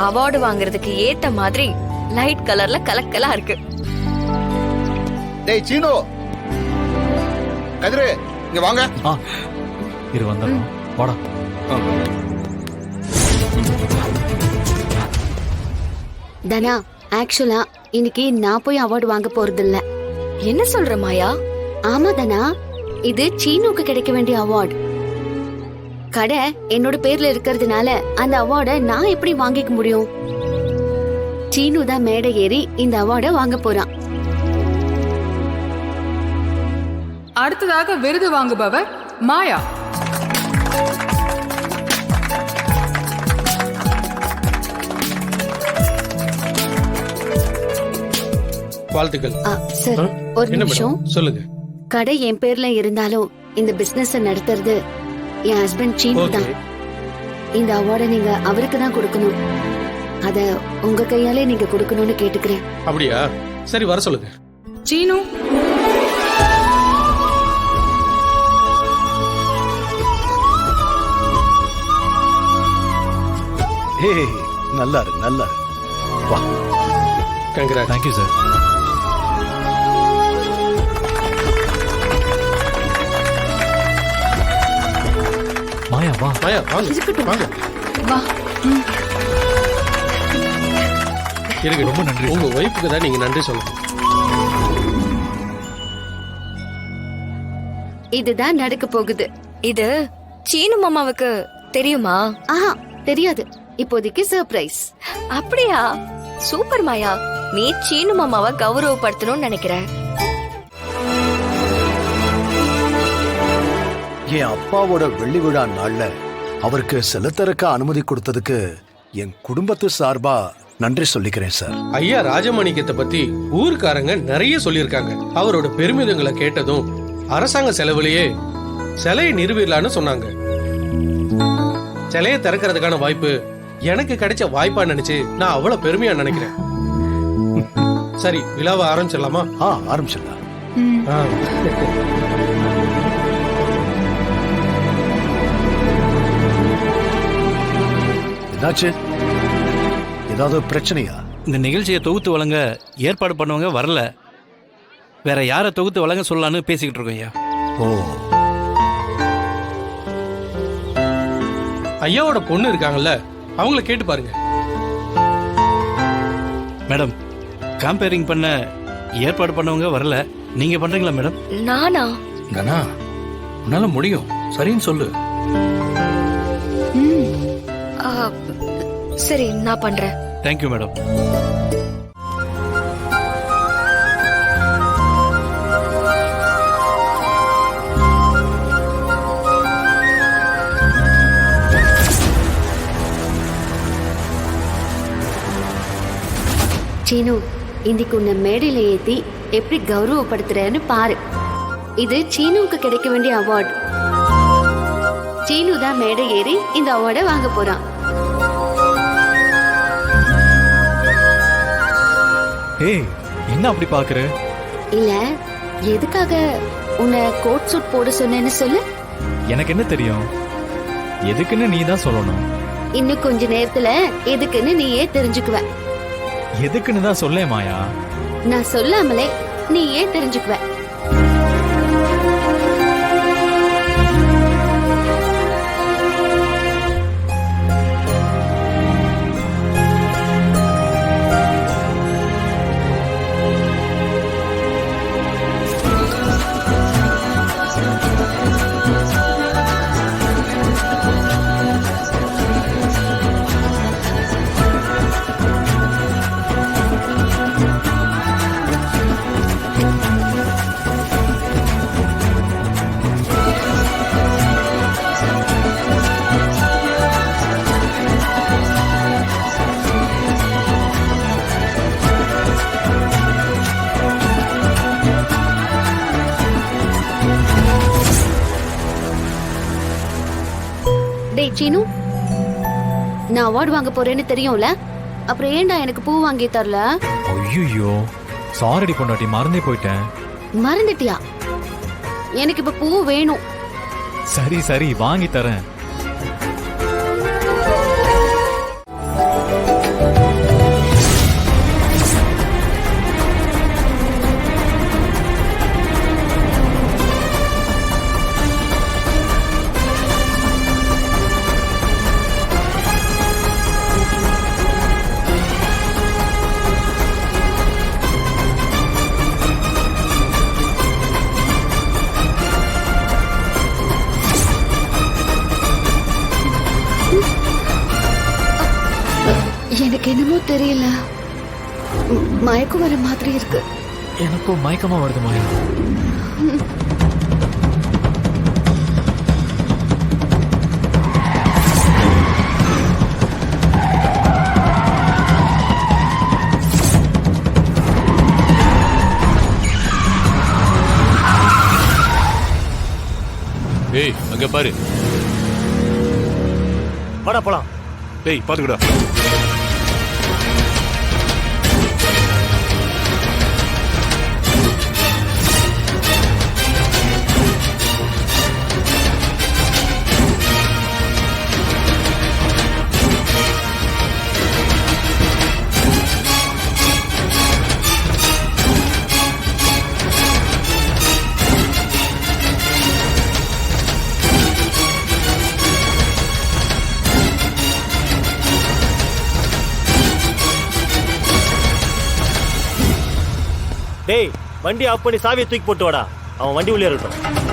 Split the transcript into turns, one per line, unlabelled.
Award வாங்குறதுக்கு ஏத்த மாதிரி லைட் கலர்ல கலக்கலா இருக்கு.
டேய் சீனு, கதிரு இங்க வாங்க.
இரு வந்தோம், வாடா.
தனா, ஆக்சுவலா இன்னைக்கு நான் போய் அவார்டு வாங்க போறது இல்ல.
என்ன சொல்ற மாயா?
ஆமா தனா, இது சீனுக்கு கிடைக்க வேண்டிய அவார்டு. கடை என்னோட பேர்ல இருக்கிறதுனால அந்த அவார்டை நான் எப்படி வாங்கிக்க முடியும்? சீனு தான் மேடை ஏறி இந்த அவார்டை வாங்க போறான்.
அடுத்ததாக விருது வாங்குபவர் மாயா.
வாழ்த்துக்கள்
சார், ஒரு நிமிஷம்
சொல்லுங்க.
கடை என் பேர்ல இருந்தாலும் இந்த பிசினஸ் நடத்துறது என் ஹஸ்பண்ட் சீனு தான். இந்த அவார்டை நீங்க அவருக்கு தான் கொடுக்கணும். அத உங்க கையாலே நீங்க கொடுக்கணும்னு கேட்டுக்கிறேன்.
அப்படியா? சரி, வர சொல்லுங்க.
சீனு,
நல்லா இருக்கு, நல்லா இருக்கு. வா.
கங்க்ராட்ஸ்.
Thank you sir. மாயா வா.
மாயா வாங்க.
இருக்கட்டும்.
வாங்க.
வா.
இருக்கு.
ரொம்ப நன்றி.
உங்க ஒய்ஃபுக்கு தான் நீங்க நன்றி சொல்லணும்.
இதுதான் நடக்க போகுது.
இது சீனு மாமாவுக்கு தெரியுமா?
ஆஹா, தெரியாது. இப்போதைக்கு சர்ப்ரைஸ்.
அப்படியா? சூப்பர் மாயா, நீ சீனு மாமாவை கௌரவப்படுத்தணும்னு நினைக்கிற.
என் அப்பாவோட வெள்ளி விழா நாள்ல அவருக்கு செலுத்தறக்க அனுமதி கொடுத்ததுக்கு என் குடும்பத்து சார்பா நன்றி சொல்லிக்கிறேன் சார்.
ஐயா ராஜமாணிக்கத்தை பத்தி ஊர்க்காரங்க நிறைய சொல்லியிருக்காங்க. அவரோட பெருமிதங்களை கேட்டதும் அரசாங்க செலவுலயே சிலையை நிறுவிடலான்னு சொன்னாங்க. சிலையை திறக்கிறதுக்கான வாய்ப்பு எனக்கு கிடைச்ச வாய்ப்பா நினைச்சு நான் அவ்வளவு பெருமையா நினைக்கிறேன். சரி, விழாவை ஆரம்பிச்சிடலாமா?
ஆரம்பிச்சிடலாம். என்னாச்சு? ஏதாவது பிரச்சனையா?
இந்த நிகழ்ச்சியை தொகுத்து வழங்க ஏற்பாடு பண்ணவங்க வரல. வேற யாரை தொகுத்து வழங்க சொல்லலான்னு பேசிக்கிட்டு இருக்கோம் ஐயா.
ஓ,
ஐயாவோட பொண்ணு இருக்காங்கல்ல, அவங்கள கேட்டு பாருங்க.
மேடம், கம்பேரிங் பண்ண ஏற்பாடு பண்ணவங்க வரல. நீங்க பண்றீங்களா மேடம்?
நானா?
தனா, உன்னால முடியும், சரின்னு சொல்லு.
ஆ, சரி, நான் பண்றேன்.
Thank you madam.
சீனு, இன்னைக்கு உன்னை மேடையில ஏத்தி எப்படி கௌரவப்படுத்துறேன்னு பாரு. இது சீனுவுக்கு கிடைக்க வேண்டிய அவார்டு. சீனு தான் மேடை ஏறி இந்த அவார்டை வாங்க போறான்.
ஏய், என்ன அப்படி பாக்குற?
இல்ல, எதுக்காக உன்னை கோட் சூட் போட சொன்னேன்னு சொல்லு.
எனக்கு என்ன தெரியும்? எதுக்குன்னு நீ தான் சொல்லணும்.
இன்னும் கொஞ்ச நேரத்துல எதுக்குன்னு நீயே தெரிஞ்சுக்குவ.
எதுக்குன்னு தான் சொல்லே மாயா.
நான் சொல்லாமலே நீயே தெரிஞ்சுக்குவ. டேய் சீனு, நான் அவார்டு வாங்க போறேன்னு தெரியும்ல, அப்புறம் ஏன்டா எனக்கு பூ வாங்கி தரல?
ஐயோ, சாரிடி பொண்டாட்டி, மறந்தே போயிட்டேன்.
மறந்துட்டியா? எனக்கு இப்ப பூ வேணும்.
சரி சரி, வாங்கி தரேன்.
எனக்கு என்னமோ தெரியல, மயக்கம் வர மாதிரி இருக்கு.
எனக்கும் மயக்கமா வருது மாயா.
ஏய் அங்க பாரு.
வாடா போலாம்.
ஏய் பாத்துக்கடா.
டேய் வண்டி ஆஃப் பண்ணி சாவியை தூக்கி போட்டு வாடா. அவன் வண்டி உள்ளே இருக்கட்டும்.